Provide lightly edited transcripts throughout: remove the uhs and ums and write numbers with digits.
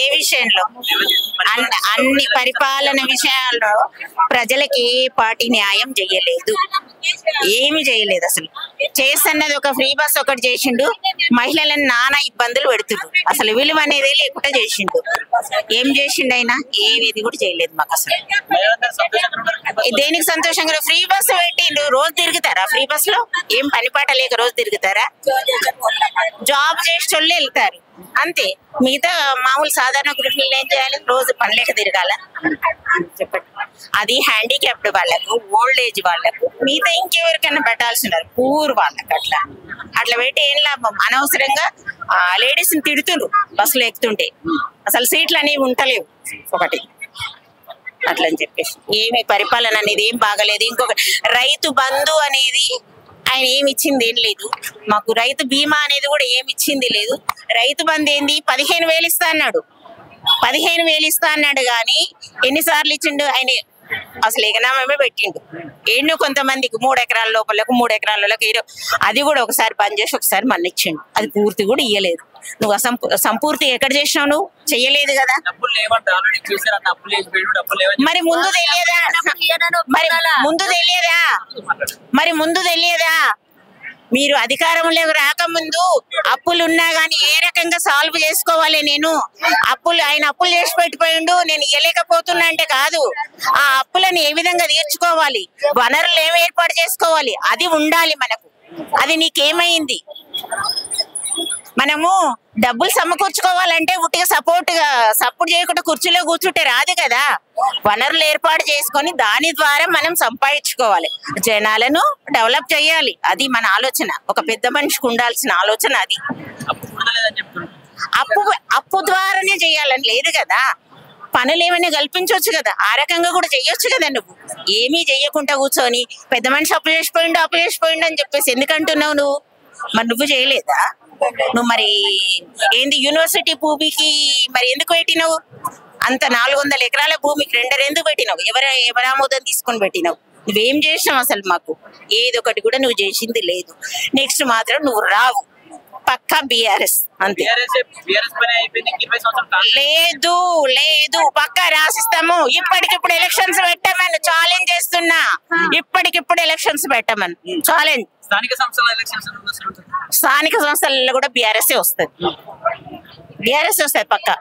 ఏ విషయంలో? అన్ని పరిపాలన విషయాల్లో ప్రజలకి ఏ పార్టీ న్యాయం చేయలేదు, ఏమి చేయలేదు. అసలు చేస్తున్నది ఒక ఫ్రీ బస్ ఒకటి చేసిండు, మహిళలను నానా ఇబ్బందులు పెడుతుండ్రు, అసలు విలువ అనేది లేకుండా చేసిండు. ఏం చేసిండు ఆయన? ఏది కూడా చేయలేదు మాకు. అసలు దేనికి సంతోషంగా? ఫ్రీ బస్ పెట్టిండు, రోజు తిరుగుతారా ఫ్రీ బస్ లో? ఏం పని పాట లేక రోజు తిరుగుతారా? జాబ్ చేసేటోళ్ళు వెళ్తారు అంతే, మిగతా మామూలు సాధారణ గృహిణులు ఏం చేయాలి? రోజు పనిలేక తిరగాల? చెప్పండి. అది హ్యాండిక్యాప్డ్ వాళ్ళకు, ఓల్డ్ ఏజ్ వాళ్ళకు, మిగతా ఇంకెవరికైనా పెట్టాల్సినారు పూర్ వాళ్ళకి. అట్లా పెట్టి ఏం లాభం? అనవసరంగా లేడీస్ ని తిడుతుండ్రు బస్సులో ఎక్కుతుంటే, అసలు సీట్లు అనేవి ఉంటలేవు ఒకటి అట్లా అని చెప్పేసి. ఏమి పరిపాలన అనేది ఏం బాగలేదు. ఇంకొక రైతు బంధు అనేది ఆయన ఏమి ఇచ్చింది ఏం లేదు మాకు. రైతు బీమా అనేది కూడా ఏమి ఇచ్చింది లేదు. రైతు బంధు ఏంది? 15,000 ఇస్తా అన్నాడు, 15,000 ఇస్తా అన్నాడు కానీ ఎన్నిసార్లు ఇచ్చిండు ఆయన? అసలు ఎగనామే పెట్టిండు. ఎన్నో కొంతమందికి 3 ఎకరాల లోపలకు 3 ఎకరాలకి అది కూడా ఒకసారి బంద్ చేసి ఒకసారి మళ్ళీ ఇచ్చిండు. అది పూర్తి కూడా ఇయ్యలేదు. నువ్వు సంపూర్తి ఎక్కడ చేసినావు? నువ్వు చెయ్యలేదు కదా. మరి ముందు తెలియదా? మరి ముందు తెలియదా? మీరు అధికారంలోకి రాకముందు అప్పులున్నా గానీ ఏ రకంగా సాల్వ్ చేసుకోవాలి? ఆయన అప్పులు చేసి పెట్టిపోయిండు, నేను ఇవ్వలేకపోతున్నా అంటే కాదు. ఆ అప్పులను ఏ విధంగా తీర్చుకోవాలి, వనరులు ఏమి ఏర్పాటు చేసుకోవాలి, అది ఉండాలి మనకు. అది నీకేమైంది? మనము డబ్బులు సమకూర్చుకోవాలంటే ఉట్టిగా సపోర్ట్ చేయకుండా కుర్చీలో కూర్చుంటే రాదు కదా. వనరులు ఏర్పాటు చేసుకొని దాని ద్వారా మనం సంపాదించుకోవాలి, జనాలను డెవలప్ చేయాలి. అది మన ఆలోచన, ఒక పెద్ద మనిషికి ఉండాల్సిన ఆలోచన అది. అప్పు ద్వారానే చేయాలని లేదు కదా. పనులు ఏమైనా కల్పించవచ్చు కదా, ఆ రకంగా కూడా చెయ్యొచ్చు కదా. నువ్వు ఏమీ చెయ్యకుండా కూర్చొని పెద్ద మనిషి అప్పు చేసిపోయిండు అని చెప్పేసి ఎందుకంటున్నావు నువ్వు? మరి నువ్వు చేయలేదా? నువ్వు మరి ఏంది యూనివర్సిటీ భూమికి మరి ఎందుకు పెట్టినావు? అంత 400 ఎకరాల భూమికి రెండర్ ఎందుకు పెట్టినావు? ఎవరి ఆమోదం తీసుకొని పెట్టినావు? నువ్వేం చేసినావు? అసలు మాకు ఏదొకటి కూడా నువ్వు చేసింది లేదు. నెక్స్ట్ మాత్రం నువ్వు రావు, పక్కా బీఆర్ఎస్ అంతే. లేదు పక్కా రాసిస్తాము. ఇప్పటికిప్పుడు ఎలక్షన్స్ పెట్టమని ఛాలెంజ్ చేస్తున్నా. ఇప్పటికిప్పుడు ఎలక్షన్స్ పెట్టమని ఛాలెంజ్. స్థానిక సంస్థలలో కూడా బీఆర్ఎస్ వస్తుంది, బీఆర్ఎస్ వస్తుంది పక్కా.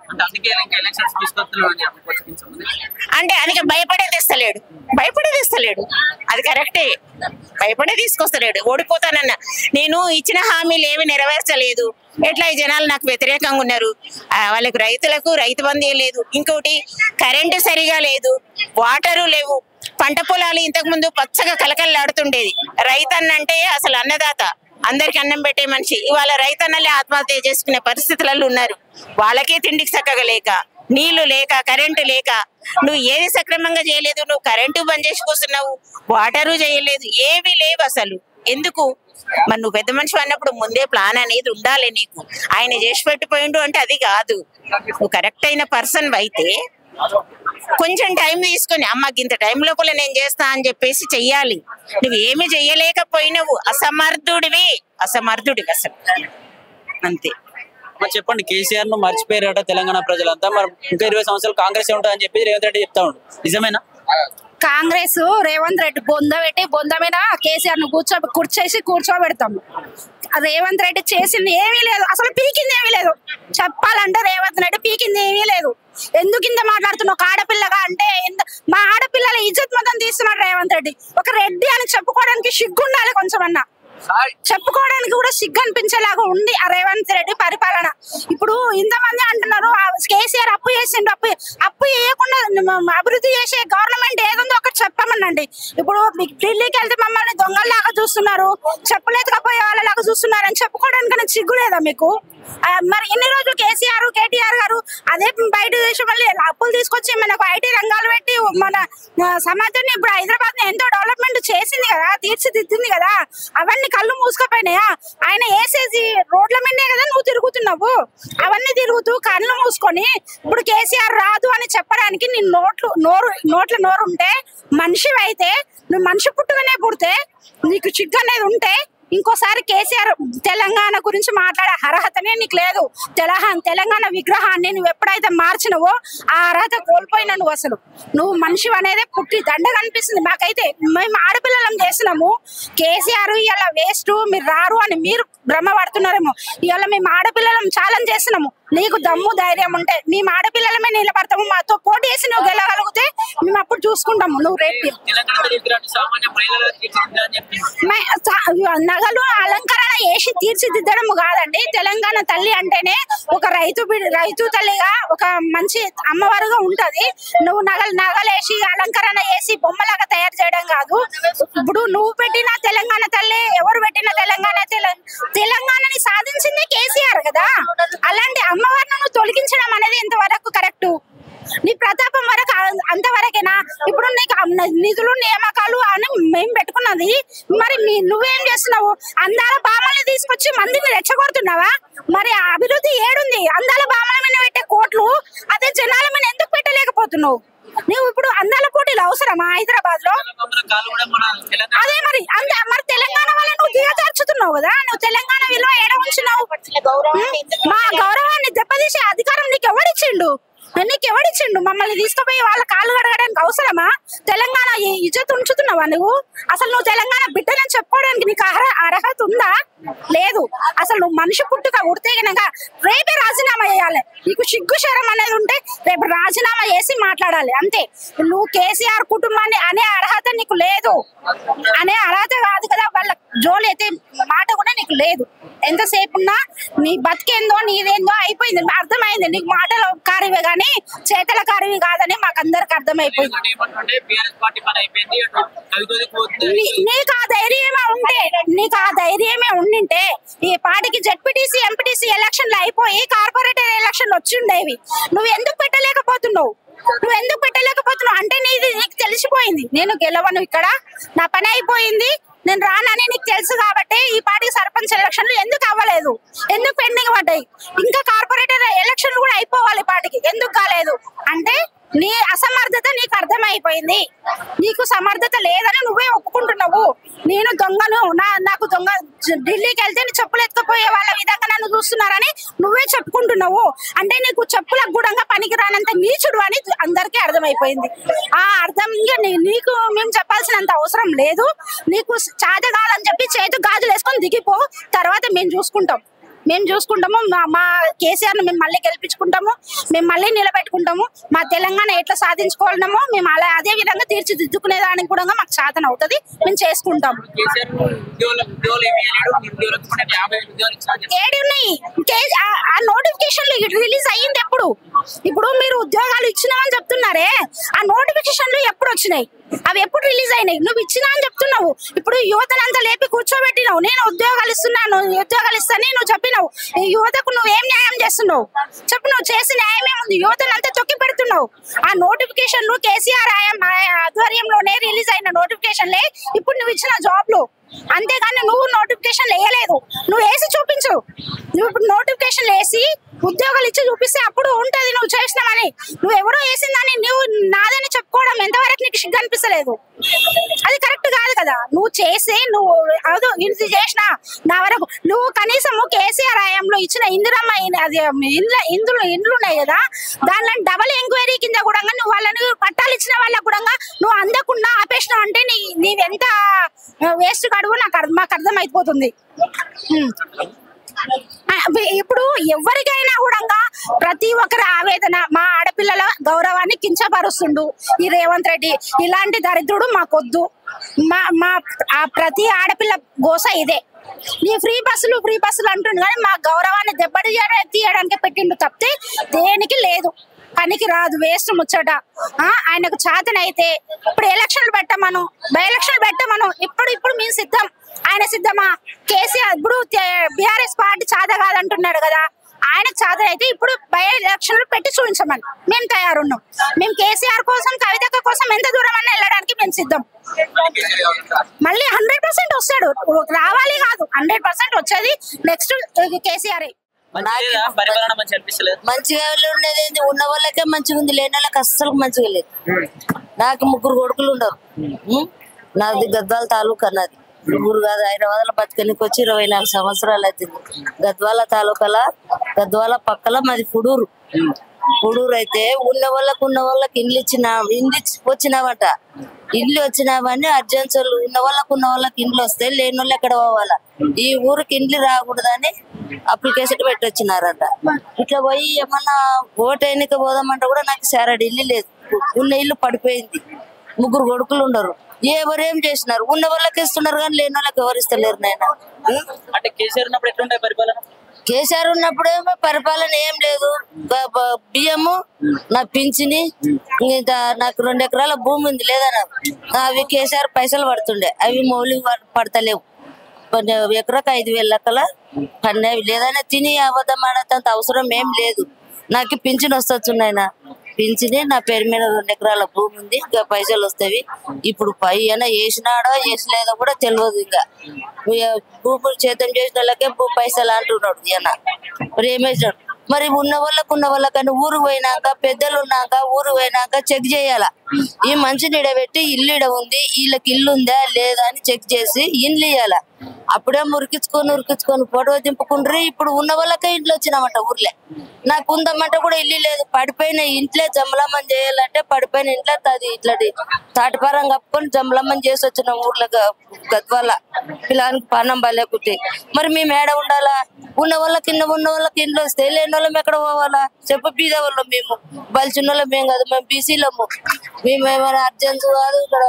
అంటే అందుకే భయపడే తెస్తలేడు. అది కరెక్టే, భయపడే తీసుకొస్తలేడు. ఓడిపోతానన్న నేను ఇచ్చిన హామీలు ఏమి నెరవేర్చలేదు. ఎట్లా ఈ జనాలు నాకు వ్యతిరేకంగా ఉన్నారు. వాళ్ళకు రైతులకు రైతు బంధు లేదు, ఇంకోటి కరెంటు సరిగా లేదు, వాటరు లేవు. పంట పొలాలు ఇంతకు ముందు పచ్చగా కలకల్లాడుతుండేది. రైతన్నంటే అసలు అన్నదాత, అందరికి అన్నం పెట్టే మనిషి. ఇవాళ రైతన్నలే ఆత్మహత్య చేసుకునే పరిస్థితులలో ఉన్నారు. వాళ్ళకే తిండికి చక్కగా లేక, నీళ్లు లేక, కరెంటు లేక. నువ్వు ఏది సక్రమంగా చేయలేదు. నువ్వు కరెంటు బంద్ చేసి కూర్చున్నావు, వాటరు చేయలేదు, ఏమీ లేవు అసలు. ఎందుకు? మరి నువ్వు పెద్ద మనిషి అన్నప్పుడు ముందే ప్లాన్ అనేది ఉండాలి నీకు. ఆయన చేసి పెట్టిపోయిండు అంటే అది కాదు. నువ్వు కరెక్ట్ అయిన పర్సన్ అయితే కొంచెం టైం తీసుకొని అమ్మకి ఇంత టైం లోపల నేను చేస్తా అని చెప్పేసి చెయ్యాలి. నువ్వు ఏమి చెయ్యలేకపోయినావు, అసమర్థుడివి అసలు అంతే. చెప్పండి, కేసీఆర్ ను మర్చిపోయారట తెలంగాణ ప్రజలంతా. మరి ఇంకా 20 సంవత్సరాలు కాంగ్రెస్ ఉంటుందని చెప్పి రేవంత్ రెడ్డి చెప్తా ఉండు, నిజమేనా? కాంగ్రెస్ రేవంత్ రెడ్డి బొంద మీద కేసీఆర్ ను కూర్చోబెడతాము. రేవంత్ రెడ్డి చేసింది ఏమీ లేదు, అసలు పీకింది ఏమీ లేదు. చెప్పాలంటే రేవంత్ రెడ్డి పీకింది ఏమీ లేదు. ఎందుకు ఇంత మాట్లాడుతున్నావు ఒక ఆడపిల్లగా? అంటే మా ఆడపిల్లల ఇజ్జత్ మొత్తం తీస్తున్నాడు రేవంత్ రెడ్డి. ఒక రెడ్డి అని చెప్పుకోవడానికి సిగ్గుండాలి కొంచెం అన్నా. చెప్పుకోవడానికి కూడా సిగ్గు అనిపించేలాగా ఉంది ఆ రేవంత్ రెడ్డి పరిపాలన. ఇప్పుడు ఇంతమంది అంటున్నారు కేసీఆర్ అప్పు చేసిండు, అప్పు చేయకుండా అభివృద్ధి చేసే గవర్నమెంట్ ఏదుందో ఒకటి చెప్పమనండి. ఇప్పుడు ఢిల్లీకి వెళ్తే మమ్మల్ని దొంగల్లాగా చూస్తున్నారు, చెప్పలేకపోయే వాళ్ళలాగా చూస్తున్నారు అని చెప్పుకోవడానికి సిగ్గు లేదా మీకు? మరి ఇన్ని రోజులు కేటీఆర్ గారు అదే బయట దేశం మళ్ళీ అప్పులు తీసుకొచ్చి మనకు ఐటీ రంగాలు పెట్టి మన సమాజాన్ని ఇప్పుడు హైదరాబాద్ ని ఎంతో డెవలప్మెంట్ చేసింది కదా, తీర్చిదిద్దింది కదా. అవన్నీ కళ్ళు మూసుకుపోయినాయా? ఆయన వేసేసి రోడ్ల మీదే కదా నువ్వు తిరుగుతున్నావు. అవన్నీ తిరుగుతూ కళ్ళు మూసుకొని ఇప్పుడు కేసీఆర్ రాదు అని చెప్పడానికి నీ నోట్ల నోరు ఉంటే, మనిషి అయితే నువ్వు మనిషి పుట్టుగానే పుడితే నీకు చిగ్గు అనేది ఉంటే ఇంకోసారి కేసీఆర్ తెలంగాణ గురించి మాట్లాడే అర్హతనే నీకు లేదు. తెలంగాణ విగ్రహాన్ని నువ్వు ఎప్పుడైతే మార్చినవో ఆ అర్హత కోల్పోయినా నువ్వు. అసలు నువ్వు మనిషి అనేది పుట్టి దండ కనిపిస్తుంది మాకైతే. మేము ఆడపిల్లలం చేసినాము, కేసీఆర్ ఇలా వేస్ట్ మీరు రారు అని మీరు భ్రమ పడుతున్నారేమో. ఇవాళ మేము ఆడపిల్లలం ఛాలెంజ్ చేసినాము. నీకు దమ్ము ధైర్యం ఉంటే మేము ఆడపిల్లలమే నిలబడతాము, మాతో పోటీ చేసి నువ్వు గెలగలిగితే మేము అప్పుడు చూసుకుంటాము. నువ్వు రేపు నగలు అలంకరణ వేసి తీర్చిదిద్దడం కాదండి. తెలంగాణ తల్లి అంటేనే ఒక రైతు తల్లిగా ఒక మంచి అమ్మవారుగా ఉంటది. నువ్వు నగలేసి అలంకరణ వేసి బొమ్మలాగా తయారు చేయడం కాదు. ఇప్పుడు నువ్వు పెట్టిన తెలంగాణ తల్లి, ఎవరు పెట్టిన తెలంగాణని సాధించింది కేసీఆర్ కదా. అలాంటి అమ్మవారిని నువ్వు తొలగించడం అనేది ఎంతవరకు కరెక్ట్? నీ ప్రతాపం వరకు అంతవరకేనా? ఇప్పుడు నీకు నిధులు నియామకాలు అని మేము పెట్టుకున్నది, మరి నువ్వేం చేస్తున్నావు? అందాల బామల్ని తీసుకొచ్చి మందిని రెచ్చగొడుతున్నావా? మరి అభివృద్ధి ఏడుంది? అందాల బామల మీద పెట్టే కోట్లు అదే జనాల మీద ఎందుకు పెట్టలేకపోతున్నావు? నువ్వు ఇప్పుడు అందాల పోటీలు అవసరమా హైదరాబాద్ లో? అదే మరి మరి తెలంగాణ వల్ల నువ్వు దిగజార్చుతున్నావు కదా. నువ్వు తెలంగాణ విలువ ఏడ ఉంచినావు? మా గౌరవాన్ని దెబ్బతీసే అధికారం నీకు ఎవరిచ్చిండు? మమ్మల్ని తీసుకుపోయి వాళ్ళ కాళ్ళు కడగడానికి అవసరమా? తెలంగాణ ఇజ్జత్ ఉంచుతున్నావా నువ్వు? అసలు నువ్వు తెలంగాణ బిడ్డలని చెప్పుకోవడానికి నీకు అర్హత ఉందా? లేదు. అసలు నువ్వు మనిషి పుట్టుక ఉడితే కనుక రేపే రాజీనామా చేయాలి. నీకు సిగ్గు శరం అనేది ఉంటే రేపు రాజీనామా చేసి మాట్లాడాలి అంతే. నువ్వు కేసీఆర్ కుటుంబాన్ని అనే అర్హత నీకు లేదు. అనే అర్హత కాదు కదా, వాళ్ళ జోలు అయితే మాట కూడా నీకు లేదు. ఎంతసేపు ఉన్నా నీ బతికేందో నీదేందో అయిపోయింది, అర్థమైంది. నీకు మాటల కారివే గానీ చేతల కారివి కాదని మాకు అందరికి అర్థమైపోయింది. నీకు ఆ ధైర్యమే ఉండింటే ఈ పార్టీకి జెడ్పీటీసీ ఎంపీటీసీ ఎలక్షన్లు అయిపోయి కార్పొరేటర్ ఎలక్షన్లు వచ్చిండేవి. నువ్వు ఎందుకు పెట్టలేకపోతున్నావు అంటే నీకు తెలిసిపోయింది. నేను గెలవను, ఇక్కడ నా పని అయిపోయింది, నేను రానని నీకు తెలుసు కాబట్టి ఈ పార్టీ సర్పంచ్ ఎలక్షన్లు ఎందుకు అవ్వలేదు? ఎందుకు పెండింగ్ పడ్డాయి? ఇంకా కార్పొరేటర్ ఎలక్షన్లు కూడా అయిపోవాలి పార్టీకి, ఎందుకు కాలేదు అంటే నీ అసమర్థత నీకు అర్థమైపోయింది. నీకు సమర్థత లేదని నువ్వే ఒప్పుకుంటున్నావు. నేను దొంగను, నాకు దొంగ ఢిల్లీకి వెళ్తే నీ చెప్పులు ఎత్తుకుపోయే వాళ్ళ విధంగా నన్ను చూస్తున్నారని నువ్వే చెప్పుకుంటున్నావు. అంటే నీకు చెప్పులకు కూడా పనికి రానంత నీచుడు అని అందరికీ అర్థమైపోయింది. ఆ అర్థం నీకు మేము చెప్పాల్సినంత అవసరం లేదు. నీకు చాత కాదని చెప్పి చేతు గాజులు వేసుకొని దిగిపో, తర్వాత మేము చూసుకుంటాము. మా కేసీఆర్ ను మేము మళ్ళీ గెలిపించుకుంటాము, మేము మళ్ళీ నిలబెట్టుకుంటాము. మా తెలంగాణ ఎట్లా సాధించుకోవాలమో మేము అదే విధంగా తీర్చిదిద్దుకునే దానికి కూడా మాకు సాధన అవుతుంది, మేము చేసుకుంటాము. ఏడు ఉన్నాయి ఆ నోటిఫికేషన్లు రిలీజ్ అయ్యింది ఎప్పుడు? ఇప్పుడు మీరు ఉద్యోగాలు ఇచ్చినామని చెప్తున్నారే, ఆ నోటిఫికేషన్లు ఎప్పుడు వచ్చినాయి? అవి ఎప్పుడు రిలీజ్ అయినాయి? నువ్వు ఇచ్చినా అని చెప్తున్నావు. ఇప్పుడు యువతనంతా లేపి కూర్చోబెట్టినావు. నేను ఉద్యోగాలు ఇస్తున్నాను, ఉద్యోగాలు ఇస్తాను నువ్వు చెప్పినావు. ఈ యువతకు నువ్వేం న్యాయం చేస్తున్నావు చెప్పు? నువ్వు చేసిన న్యాయం ఏముంది? యువతనంతా తొక్కి పెడుతున్నావు. ఆ నోటిఫికేషన్లు కేసీఆర్ ఆధ్వర్యంలోనే రిలీజ్ అయిన నోటిఫికేషన్లే ఇప్పుడు నువ్వు ఇచ్చిన జాబ్లు. అంతేగాని నువ్వు నోటిఫికేషన్ వేయలేదు. నువ్వు వేసి చూపించు. నువ్వు ఇప్పుడు నోటిఫికేషన్ వేసి ఉద్యోగాలు ఇచ్చి చూపిస్తే అప్పుడు ఉంటది నువ్వు చేసినామని. నువ్వు ఎవరో వేసిందని నువ్వు నాదని చెప్పుకోవడం ఎంతవరకు నీకు సిగ్గు అనిపిస్తలేదు? అది కరెక్ట్ కాదు కదా. నువ్వు చేసి నువ్వు అదో ఇది చేసినా నా వరకు నువ్వు కనీసము కేసీఆర్ హయాంలో ఇచ్చిన ఇందిరమ్మ అది ఇండ్లు ఉన్నాయి కదా, దానిలో డబల్ ఎంక్వైరీ కింద కూడా నువ్వు వాళ్ళని పట్టాలు ఇచ్చిన వాళ్ళకు కూడా నువ్వు అందకుండా ఆపేసినావు అంటే నీవెంత వేస్ట్ కాడువో మాకు అర్థం అయిపోతుంది. ఇప్పుడు ఎవరికైనా కూడా ప్రతి ఒక్కరి ఆవేదన, మా ఆడపిల్లల గౌరవాన్ని కించపరుస్తుండు ఈ రేవంత్ రెడ్డి. ఇలాంటి దరిద్రుడు మాకొద్దు. మా ప్రతి ఆడపిల్ల గోస ఇదే. నీ ఫ్రీ బస్సులు అంటుండు కానీ మా గౌరవాన్ని తీయడానికి పెట్టిండు తప్పితే దేనికి లేదు. పనికి రాదు, వేస్ట్ ముచ్చట. ఆయనకు చేతనైతే ఇప్పుడు ఎలక్షన్లు పెట్టమను, బై ఎలక్షన్లు పెట్టమను. ఇప్పుడు మేము సిద్ధం. ఆయన సిద్ధమా? కేసీఆర్ ఇప్పుడు బీఆర్ఎస్ పార్టీ చేత కాదంటున్నాడు కదా, ఆయనకు చేత అయితే ఇప్పుడు బై ఎలక్షన్లు పెట్టి చూపించమని మేము తయారున్నాం. మేము కేసీఆర్ కోసం, కవితక్క కోసం ఎంత దూరం అన్నా వెళ్ళడానికి మేము సిద్ధం. మళ్ళీ 100% వస్తాడు, రావాలి కాదు 100% వచ్చేది నెక్స్ట్ కేసీఆర్. మంచిగా ఉండేది ఉన్న వాళ్ళకే మంచిగా ఉంది, లేని వాళ్ళకి అస్సలు మంచిగా లేదు. నాకు 3 కొడుకులు ఉన్నారు. నాది గద్వాల తాలూకా. నాది ఊరు కాదు, హైదరాబాద్ బతకనికి వచ్చి 24 సంవత్సరాలు అవుతుంది. గద్వాల తాలూకాల గద్వాల పక్కల మాది పుడూరు. పుడూరు అయితే ఉన్న వాళ్ళకి ఇండ్లు వచ్చినావట. ఇండ్లు వచ్చినావని అర్జెన్సీలు ఉన్న వాళ్ళకి ఇండ్లు వస్తే లేని వాళ్ళు ఎక్కడ పోవాలా? ఈ ఊరికి ఇండ్లు రాకూడదని అప్లికేషన్ పెట్టొచ్చినారట. ఇట్లా పోయి ఏమన్నా ఓటు ఎన్నిక పోదామంటే కూడా నాకు సారడి ఇల్లు లేదు. ఉన్న ఇల్లు పడిపోయింది. 3 కొడుకులు ఉండరు. ఎవరేం చేసినారు? ఉన్న వాళ్ళకి ఇస్తున్నారు కానీ లేని వాళ్ళకి ఎవరు ఇస్తలేరు నాయన. అంటే కేసీఆర్ ఉన్నప్పుడు ఎట్లుంటాయి పరిపాలన? కేసీఆర్ ఉన్నప్పుడేమో పరిపాలన ఏం లేదు. బియ్యము నా పింఛని, నాకు 2 ఎకరాల భూమి ఉంది లేదా నాకు, అవి కేసీఆర్ పైసలు పడుతుండే, అవి మౌలిక పడతలేవు. ఎకరకు 5,000 లెక్కల పడినవి. లేదైనా తిని అబద్ధం ఆడేంత అవసరం ఏం లేదు. నాకు పింఛన్ వస్తున్నాయినా, పింఛని నా పేరు మీద 2 ఎకరాల భూమి ఉంది. ఇంకా పైసలు వస్తాయి. ఇప్పుడు పైన వేసినాడో వేసలేదో కూడా తెలియదు. ఇంకా భూములు చేతం చేసిన వాళ్ళకే పైసలు అంటున్నాడు ఈయన. మరి ఏమేసాడు? మరి ఉన్న వాళ్ళకని ఊరు పోయినాక, పెద్దలు ఉన్నాక ఊరు పోయినాక చెక్ చేయాల. ఈ మనిషిని ఇడబెట్టి ఇల్లు ఇడ ఉంది, వీళ్ళకి ఇల్లు ఉందా లేదా అని చెక్ చేసి ఇండ్లు ఇయ్యాల. అప్పుడే ఉరికించుకొని ఫోటో దింపుకుండ్రి. ఇప్పుడు ఉన్న వాళ్ళకే ఇంట్లో వచ్చినామంట ఊర్లే. నాకు ఉందమ్మంటే కూడా ఇల్లు లేదు. పడిపోయిన ఇంట్లో జమలమ్మని చేయాలంటే పడిపోయిన ఇంట్లో ఇట్లాంటి తాటిపారం కప్పుకొని జమలమ్మని చేసి వచ్చిన ఊర్లో గద్వాల పిల్లానికి పానం బాలేకుంటే మరి మేము ఏడ ఉండాలా? ఉన్న వాళ్ళకి ఇండ్లు వస్తే లేని వాళ్ళం ఎక్కడ పోవాలా చెప్పు? బీద వాళ్ళం మేము, బలిచిన వాళ్ళం ఏం కాదు, మేము బీసీలము. మేము ఏమైనా అర్జెన్స్ కాదు, ఇక్కడ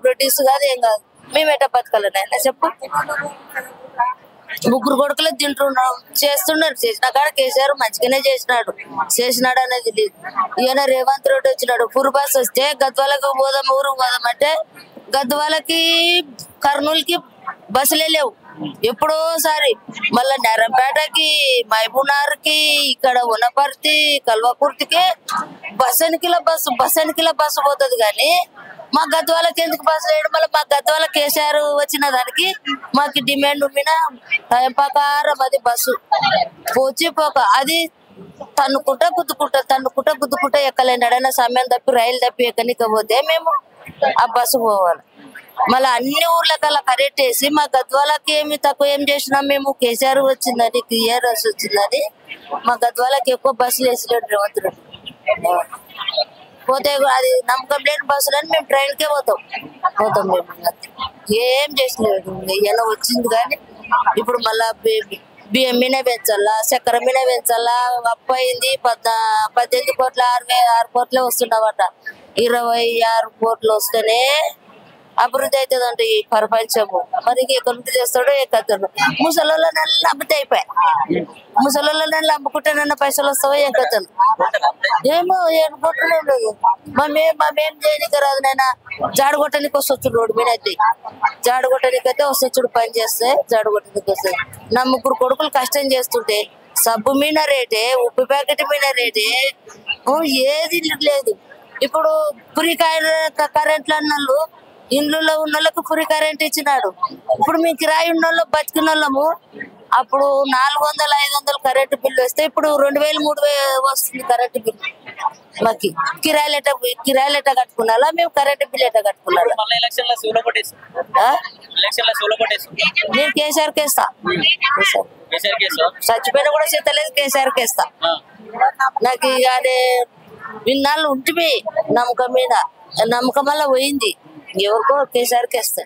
రెడ్డిస్ కాదు, ఏం కాదు. మేము ఎట్లా బతకాలన్నా చెప్పు? 3 కొడుకులు తింటున్నాం, చేస్తున్నారు. చేసిన కాడ కేసీఆర్ మంచిగానే చేసినాడు అనేది లేదు. ఈయన రేవంత్ రెడ్డి వచ్చినాడు. బస్ వస్తే గద్వాలకు పోదాం, ఊరుకు పోదాం అంటే గద్వాలకి కర్నూలుకి బస్సులే లేవు. ఎప్పుడోసారి మళ్ళా నరంపేటకి, మహబూబ్నగర్కి, ఇక్కడ ఉన్నపర్తి, కల్వకుర్తికి బస్సెనికిల బస్సు పోతుంది. కానీ మా గద్వాలకి ఎందుకు బస్సు లేడు? మళ్ళీ మా గద్వాల కేసీఆర్ వచ్చిన దానికి మాకు డిమాండ్ మీద టైం ప్రకారం అది బస్సు పోక అది తన్నుకుంటా గుద్దుకుంటా ఎక్కలేనాడైనా సమయం తప్పి రైలు తప్పి ఎక్కనికపోతే మేము ఆ బస్సు పోవాలి. మళ్ళీ అన్ని ఊర్లకల్లా కరెక్ట్ వేసి మా గద్వాలకి ఏమి తక్కువ ఏం చేసినాం మేము? కేసీఆర్ వచ్చిందని, టీఆర్ఎస్ వచ్చిందని మా గద్వాలకి ఎక్కువ బస్సులు వేసినాడు రేవంత్ రెడ్డి. పోతే అది నమ్మకం లేని బస్సులని మేము ట్రైన్కే పోతాం మేము. ఏం చేసినాడు? ఈయన వచ్చింది కానీ ఇప్పుడు మళ్ళా బియ్యం మీద పెంచాలా, చక్కెర మీద పెంచాలా. అప్పు అయింది 18 కోట్ల 66 కోట్లే వస్తున్నావట. 26 కోట్లు వస్తేనే అభివృద్ధి అవుతుంది అంటే ఈ ప్రపంచము. మరి ఎక్కడి నుంచి చేస్తాడో ఎక్కతాడు? ముసలోళ్ళని అమ్మితే అయిపోయాయి. ముసలోళ్ళని అమ్ముకుంటేనన్నా పైసలు వస్తావో ఎక్కతాను ఏమో అనుకుంటున్నాం లేదు. మేమేం చేయడానికి రాదు నాయన. జాడగొట్టడానికి వస్తొచ్చు రోడ్డు మీద అయితే, జాడగొట్టడానికి అయితే వస్తొచ్చుడు పని చేస్తే జాడగొట్టడానికి వస్తుంది. నా 3 కొడుకులు కష్టం చేస్తుంటే సబ్బు మీద రేటే, ఉప్పు ప్యాకెట్ మీద రేటే, ఏది లేదు. ఇప్పుడు ఫ్రీ కరెంట్లు అన్నోళ్ళు ఇండ్లలో ఉన్న వాళ్ళకు ఫ్రీ కరెంట్ ఇచ్చినాడు. ఇప్పుడు మీ కిరాయి ఉన్న వాళ్ళు బతికిన వాళ్ళము అప్పుడు 400-500 కరెంటు బిల్లు వస్తే ఇప్పుడు 2,000-3,000 వస్తుంది కరెంటు బిల్లు. మాకి కిరాయిలు ఎట్లా కట్టుకున్నాలా? మేము కరెంటు బిల్లు ఎట్లా కట్టుకున్నాలా? నేను కేసీఆర్కి వేస్తా. చచ్చిపోయినా కూడా చేతలేదు, కేసీఆర్కి వేస్తా. నాకు ఇక ఇన్నాళ్ళు ఉంటుంది నమ్మకం మీద, నమ్మకం వల్ల పోయింది. ఎవరికో కేసీఆర్కి వేస్తా.